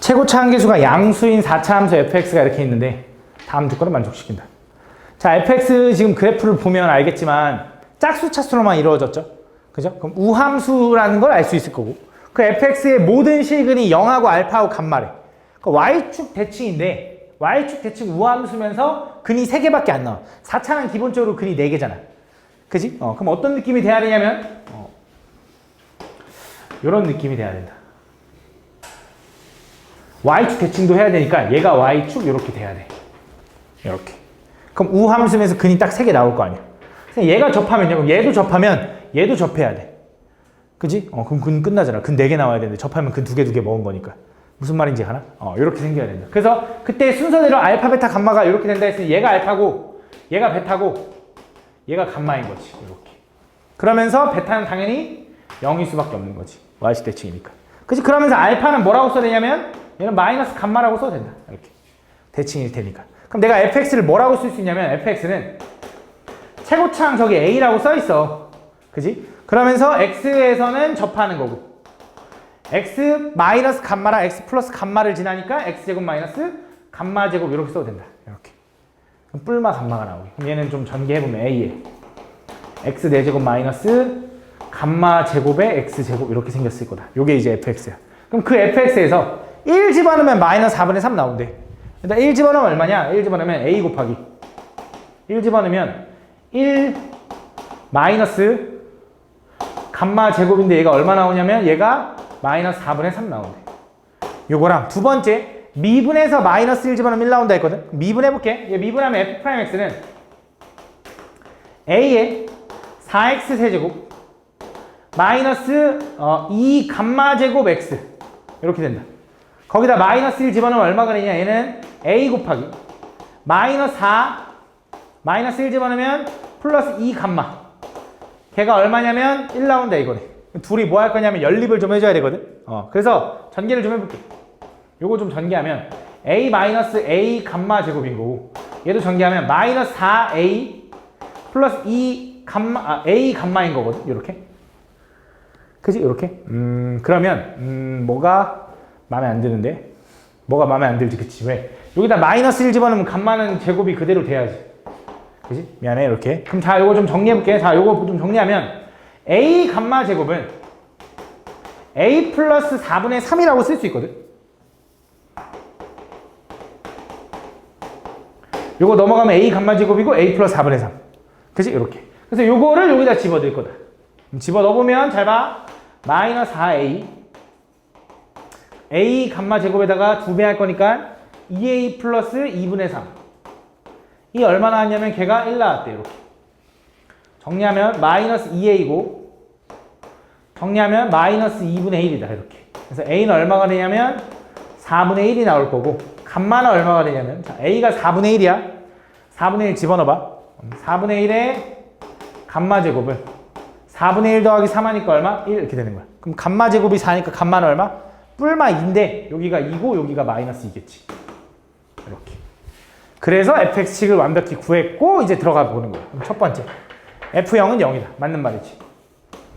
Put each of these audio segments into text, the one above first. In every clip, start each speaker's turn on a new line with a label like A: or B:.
A: 최고차 한계수가 양수인 4차 함수 fx가 이렇게 있는데 다음 조건을 만족시킨다. 자, fx 지금 그래프를 보면 알겠지만 짝수 차수로만 이루어졌죠. 그죠? 그럼 우함수라는 걸 알 수 있을 거고, 그 fx의 모든 실근이 0하고 알파하고 감마래. 그 y축 대칭인데 y축 대칭 우함수면서 근이 3개밖에 안 나와. 4차는 기본적으로 근이 4개잖아. 그지? 그럼 어떤 느낌이 돼야 되냐면 이런 느낌이 돼야 된다. y축 대칭도 해야 되니까 얘가 y축 이렇게 돼야 돼. 이렇게. 그럼 우함수면서 근이 딱 3개 나올 거 아니야. 얘가 접하면요. 그럼 얘도 접하면 얘도 접해야 돼. 그지? 그럼 근 끝나잖아. 근 4개 나와야 되는데 접하면 근 2개 먹은 거니까. 무슨 말인지 알아? 이렇게 생겨야 된다. 그래서 그때 순서대로 알파, 베타, 감마가 이렇게 된다 했으니 얘가 알파고 얘가 베타고 얘가 감마인 거지. 이렇게. 그러면서 베타는 당연히 0일 수밖에 없는 거지. y축 대칭이니까. 그치? 그러면서 알파는 뭐라고 써야 되냐면 얘는 마이너스 감마라고 써도 된다. 이렇게. 대칭일 테니까. 그럼 내가 fx를 뭐라고 쓸 수 있냐면 fx는 최고차항 저기 a라고 써 있어. 그지? 그러면서 x에서는 접하는 거고 x 마이너스 감마랑 x 플러스 감마를 지나니까 x제곱 마이너스 감마 제곱 이렇게 써도 된다. 이렇게. 그럼 뿔마 감마가 나오게. 그럼 얘는 좀 전개해보면 a에 x 4제곱 마이너스 감마 제곱에 x 제곱 이렇게 생겼을 거다. 요게 이제 fx야. 그럼 그 fx에서 1 집어넣으면 마이너스 4분의 3 나온대. 일단 1 집어넣으면 얼마냐? 1 집어넣으면 a 곱하기 1 집어넣으면 1 마이너스 감마 제곱인데 얘가 얼마 나오냐면 얘가 마이너스 4분의 3 나온대. 요거랑 두 번째 미분에서 마이너스 1 집어넣으면 1 나온다 했거든. 미분해볼게. 얘 미분하면 f'x는 a에 4x 세제곱 마이너스 2 감마 제곱 x 이렇게 된다. 거기다 마이너스 1 집어넣으면 얼마가 되냐? 얘는 a 곱하기 마이너스 4 마이너스 1 집어넣으면 플러스 2 감마. 걔가 얼마냐면 1 나온다 이거네. 둘이 뭐 할 거냐면 연립을 좀 해줘야 되거든. 그래서 전개를 좀 해볼게. 요거 좀 전개하면 a 마이너스 a 감마 제곱인 거고 얘도 전개하면 마이너스 4a 플러스 2 감마 a 감마인 거거든. 요렇게. 그지? 요렇게. 그러면 뭐가 마음에 안 드는데? 뭐가 마음에 안 들지? 그치? 왜? 여기다 마이너스 1 집어넣으면 감마는 제곱이 그대로 돼야지. 그지? 미안해. 이렇게. 그럼 자, 요거 좀 정리해볼게. 자, 요거 좀 정리하면 a 감마 제곱은 a 플러스 4분의 3이라고 쓸 수 있거든. 요거 넘어가면 a 감마 제곱이고 a 플러스 4분의 3. 그지? 이렇게. 그래서 요거를 여기다 집어넣을 거다. 집어넣어보면 잘 봐. 마이너스 4a a 감마 제곱에다가 2배 할 거니까 2a 플러스 2분의 3. 이 얼마 나왔냐면 걔가 1 나왔대. 이렇게. 정리하면 마이너스 2a고 정리하면 마이너스 2분의 1이다. 이렇게. 그래서 a는 얼마가 되냐면 4분의 1이 나올 거고 감마는 얼마가 되냐면 자, a가 4분의 1이야. 4분의 1 집어넣어봐. 4분의 1에 감마 제곱을 4분의 1 더하기 3 하니까 얼마? 1 이렇게 되는 거야. 그럼 감마 제곱이 4니까 감마는 얼마? 뿔마 2인데 여기가 2고 여기가 마이너스 2겠지. 이렇게. 그래서 fx식을 완벽히 구했고 이제 들어가 보는 거야. 그럼 첫 번째 f0은 0이다. 맞는 말이지.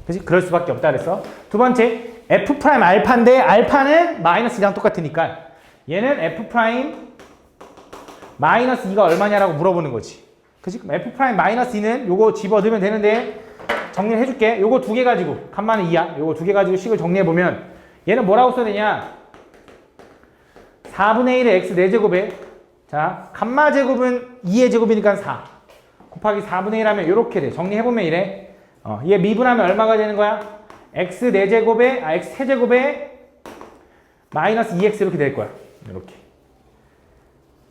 A: 그치? 그럴 수밖에 없다 그랬어. 두 번째 f 프라임 알파인데 알파는 마이너스 2랑 똑같으니까 얘는 f 프라임 마이너스 2가 얼마냐라고 물어보는 거지. 그치? 그럼 f 프라임 마이너스 2는 요거 집어넣으면 되는데 정리를 해줄게. 요거 2개 가지고 감마는 2야. 요거 2개 가지고 식을 정리해보면 얘는 뭐라고 써야 되냐? 4분의 1의 x 4제곱에 자 감마 제곱은 2의 제곱이니까 4 곱하기 4분의 1 하면 이렇게 돼. 정리해보면 이래. 얘 미분하면 얼마가 되는 거야? x 4제곱에 x 세제곱에 마이너스 2x 이렇게 될 거야. 이렇게.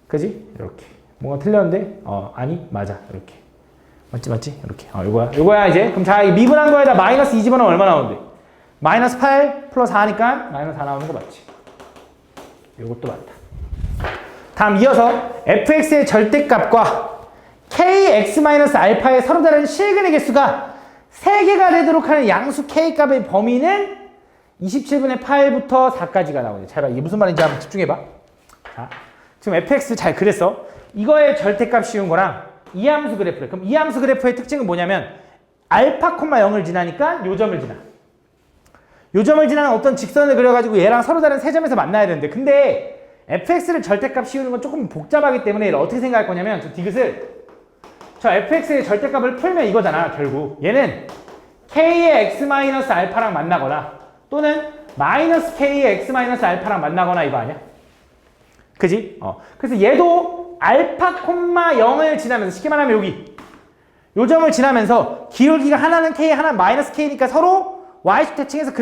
A: 그지? 이렇게. 뭔가 틀렸는데? 아니 맞아. 이렇게. 맞지? 이렇게. 요거야 이제. 그럼 자, 이 미분한 거에다 마이너스 2 집어넣으면 얼마 나오는데? 마이너스 8 플러스 4니까 마이너스 4 나오는 거 맞지? 요것도 맞다. 다음 이어서 fx의 절대값과 kx-알파의 서로 다른 실근의 개수가 3개가 되도록 하는 양수 k값의 범위는 27분의 8부터 4까지가 나오네. 잘 봐. 이게 무슨 말인지 한번 집중해봐. 자, 지금 fx 잘 그랬어. 이거의 절대값 씌운 거랑 이 함수 그래프래. 그럼 이 함수 그래프의 특징은 뭐냐면 알파, 0을 지나니까 요 점을 지나. 요 점을 지나는 어떤 직선을 그려가지고 얘랑 서로 다른 세 점에서 만나야 되는데, 근데 fx를 절대값 씌우는 건 조금 복잡하기 때문에 얘를 어떻게 생각할 거냐면, 저 디귿을, 저 fx의 절대값을 풀면 이거잖아. 결국 얘는 k의 x-알파랑 만나거나 또는 마이너스 k의 x-알파랑 만나거나 이거 아니야? 그지? 그래서 얘도 알파, 0을 지나면서, 쉽게 말하면 여기 요 점을 지나면서 기울기가 하나는 k, 하나는 마이너스 k니까 서로 y축 대칭해서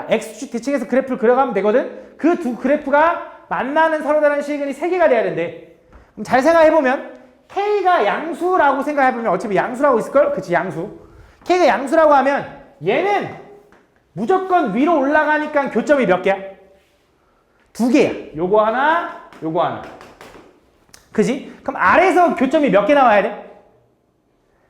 A: x축 대칭해서 그래프를 그려가면 되거든? 그 두 그래프가 만나는 서로 다른 실근이 3개가 돼야 된대. 그럼 잘 생각해보면 k가 양수라고 생각해보면 어차피 양수라고 있을걸? 그치, 양수. k가 양수라고 하면 얘는 무조건 위로 올라가니까 교점이 몇 개야? 2개야. 요거 하나, 요거 하나. 그지? 그럼 아래에서 교점이 몇 개 나와야 돼?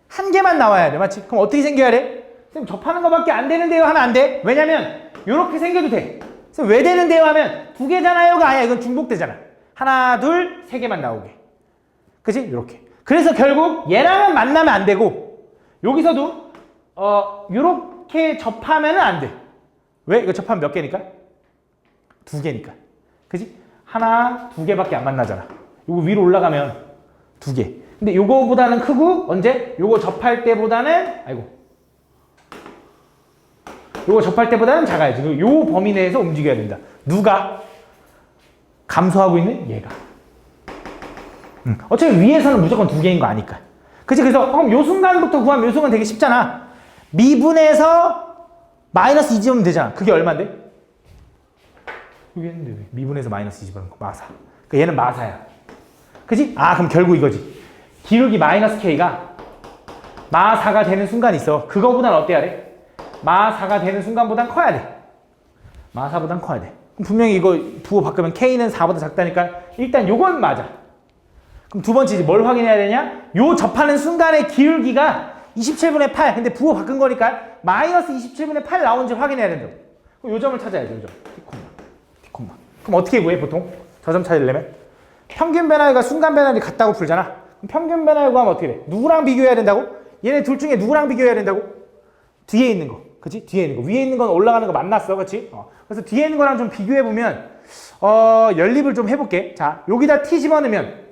A: 1개만 나와야 돼. 맞지? 그럼 어떻게 생겨야 돼? 선생님 접하는 거밖에 안 되는데요 하면 안 돼. 왜냐면 이렇게 생겨도 돼. 선생님 왜 되는데요 하면 2개잖아요가 아니야. 이건 중복되잖아. 하나, 둘, 3개만 나오게. 그지? 이렇게. 그래서 결국 얘랑은 만나면 안 되고 여기서도 이렇게 접하면은 안 돼. 왜? 이거 접하면 몇 개니까? 2개니까. 그지? 하나, 2개밖에 안 만나잖아. 요거 위로 올라가면 2개. 근데 요거보다는 크고 언제? 요거 접할 때보다는 요거 접할 때보다는 작아야지. 요 범위 내에서 움직여야 된다. 누가? 감소하고 있는 얘가. 어차피 위에서는 무조건 2개인 거 아니까. 그치? 그래서 그럼 요 순간부터 구하면 요 순간 되게 쉽잖아. 미분에서 마이너스 2집으면 되잖아. 그게 얼만데? 여기 했는데 왜? 미분에서 마이너스 2집으면 마사. 그러니까 얘는 마사야. 그치? 그럼 결국 이거지. 기울기 마이너스 k가 마4가 되는 순간이 있어. 그거보단 어때야 돼? 마4가 되는 순간보단 커야 돼. 마4보단 커야 돼. 그럼 분명히 이거 부호 바꾸면 k는 4보다 작다니까 일단 요건 맞아. 그럼 두 번째 뭘 확인해야 되냐? 요 접하는 순간의 기울기가 27분의 8. 근데 부호 바꾼 거니까 마이너스 27분의 8 나오는지 확인해야 된다고. 그럼 요 점을 찾아야지. 요 점. T콤마. 그럼 어떻게 구해 보통? 저 점 찾으려면? 평균 변화율과 순간 변화율이 같다고 풀잖아. 그럼 평균 변화율 구하면 어떻게 돼? 누구랑 비교해야 된다고? 얘네 둘 중에 누구랑 비교해야 된다고? 뒤에 있는 거. 그치? 뒤에 있는 거. 위에 있는 건 올라가는 거 만났어. 그치? 그래서 뒤에 있는 거랑 좀 비교해보면 연립을 좀 해볼게. 자, 여기다 t 집어넣으면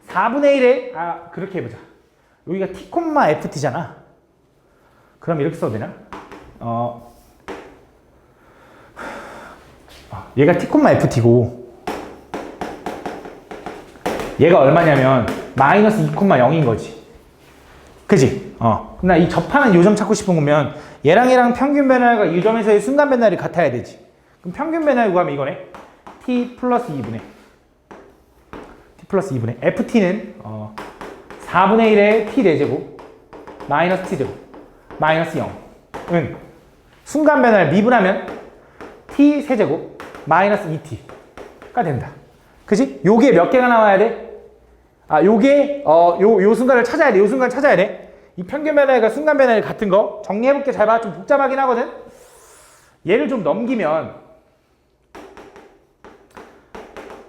A: 4분의 1에 그렇게 해보자. 여기가 t, ft잖아. 그럼 이렇게 써도 되나? 얘가 t, ft고 얘가 얼마냐면 마이너스 2,0인 거지. 그지? 나 이 접하는 요점 찾고 싶은 거면 얘랑 평균 변화율과 이 점에서의 순간 변화율이 같아야 되지. 그럼 평균 변화율 구하면 이거네. t 플러스 2분의 ft는 4분의 1의 t 4제곱 마이너스 t제곱 마이너스 0은 순간 변화를 미분하면 t 세제곱 마이너스 2t가 된다. 그지? 요게 몇 개가 나와야 돼? 요게 요 순간을 찾아야 돼. 요 순간 찾아야 돼. 이 평균 변화율과 순간 변화율 같은 거 정리해볼게. 잘 봐. 좀 복잡하긴 하거든. 얘를 좀 넘기면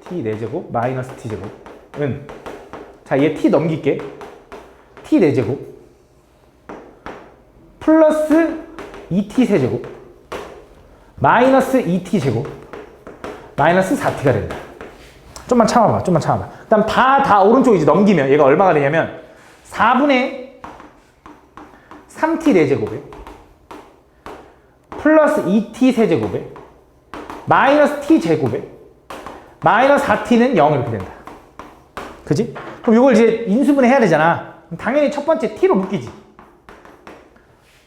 A: t 4제곱 마이너스 t제곱은 자, 얘 t 넘길게. t 4제곱 플러스 2t 세제곱 마이너스 2t 제곱 마이너스 4t가 된다. 좀만 참아봐. 그 다음 다 오른쪽이지. 넘기면 얘가 얼마가 되냐면 4분의 3t 4제곱에 플러스 2t 세제곱에 마이너스 t 제곱에 마이너스 4t는 0 이렇게 된다. 그지? 그럼 이걸 이제 인수분해 해야 되잖아. 그럼 당연히 첫 번째 t로 묶이지.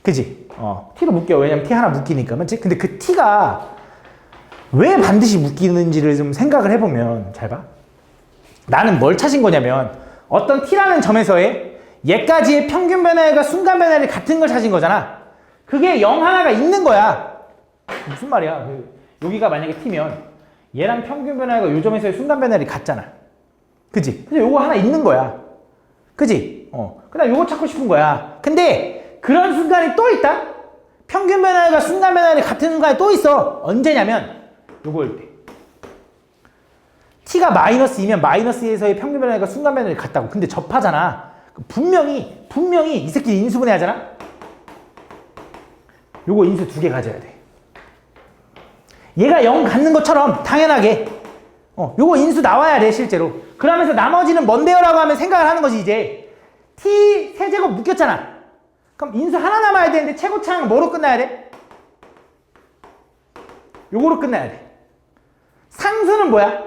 A: 그지? t로 묶여. 왜냐면 t 하나 묶이니까. 맞지? 근데 그 t가 왜 반드시 묶이는지를 좀 생각을 해보면 잘 봐. 나는 뭘 찾은 거냐면 어떤 t라는 점에서의 얘까지의 평균 변화율과 순간 변화율이 같은 걸 찾은 거잖아. 그게 0 하나가 있는 거야. 무슨 말이야? 여기가 만약에 t면 얘랑 평균 변화율과 요 점에서의 순간 변화율이 같잖아. 그지? 그래서 요거 하나 있는 거야. 그지? 그다음 요거 찾고 싶은 거야. 근데 그런 순간이 또 있다? 평균 변화율과 순간 변화율이 같은 순간이 또 있어. 언제냐면 요거일 때. t가 마이너스이면 마이너스에서의 평균 변화율과 순간 변화율이 같다고. 근데 접하잖아. 분명히 이 새끼 인수분해 하잖아? 요거 인수 2개 가져야 돼. 얘가 0 갖는 것처럼 당연하게 요거 인수 나와야 돼 실제로. 그러면서 나머지는 뭔데요라고 하면 생각을 하는 거지. 이제 t 세제곱 묶였잖아. 그럼 인수 하나 남아야 되는데 최고차항 뭐로 끝나야 돼? 요거로 끝나야 돼. 상수는 뭐야?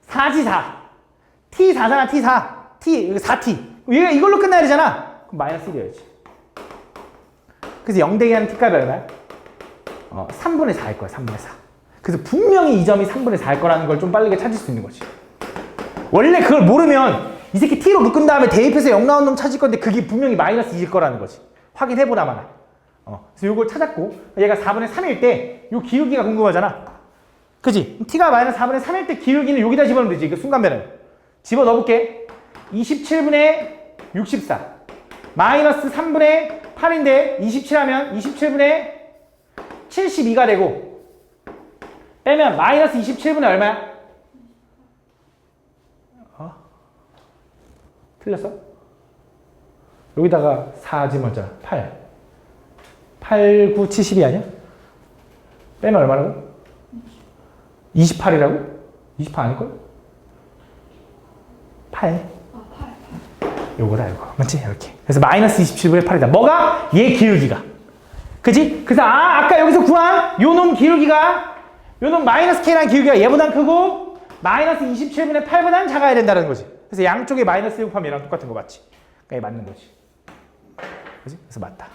A: 4지 4. t 4잖아. t 4. t 여기 4t. 얘가 이걸로 끝나야 되잖아. 그럼 마이너스 1이어야지. 그래서 0 대기 하는 t값이 얼마야? 3분의 4일 거야. 3분의 4. 그래서 분명히 이 점이 3분의 4일 거라는 걸 좀 빠르게 찾을 수 있는 거지. 원래 그걸 모르면 이 새끼 t로 묶은 다음에 대입해서 0 나온 놈 찾을 건데 그게 분명히 마이너스 2일 거라는 거지. 확인해보라마나. 그래서 이걸 찾았고 얘가 4분의 3일 때 이 기울기가 궁금하잖아. 그지? t가 마이너스 4분의 3일 때 기울기는 여기다 집어넣으면 되지. 그 순간변을 집어넣어볼게. 27분의 64 마이너스 3분의 8인데 27하면 27분의 72가 되고 빼면 마이너스 27분의 얼마야? 틀렸어? 여기다가 4 집어넣자. 8 9 72 아니야? 빼면 얼마라고? 28이라고? 28 아닐걸? 8 요거다 요거 맞지? 이렇게. 그래서 마이너스 27분의 8이다. 뭐가? 얘 기울기가. 그지? 그래서 아까 여기서 구한 요 놈 기울기가 요 놈 마이너스 k라는 기울기가 얘보단 크고 마이너스 27분의 8보다는 작아야 된다는 거지. 그래서 양쪽에 마이너스 곱하면 얘랑 똑같은 거 맞지? 그러니까 얘 맞는 거지. 그지? 그래서 맞다.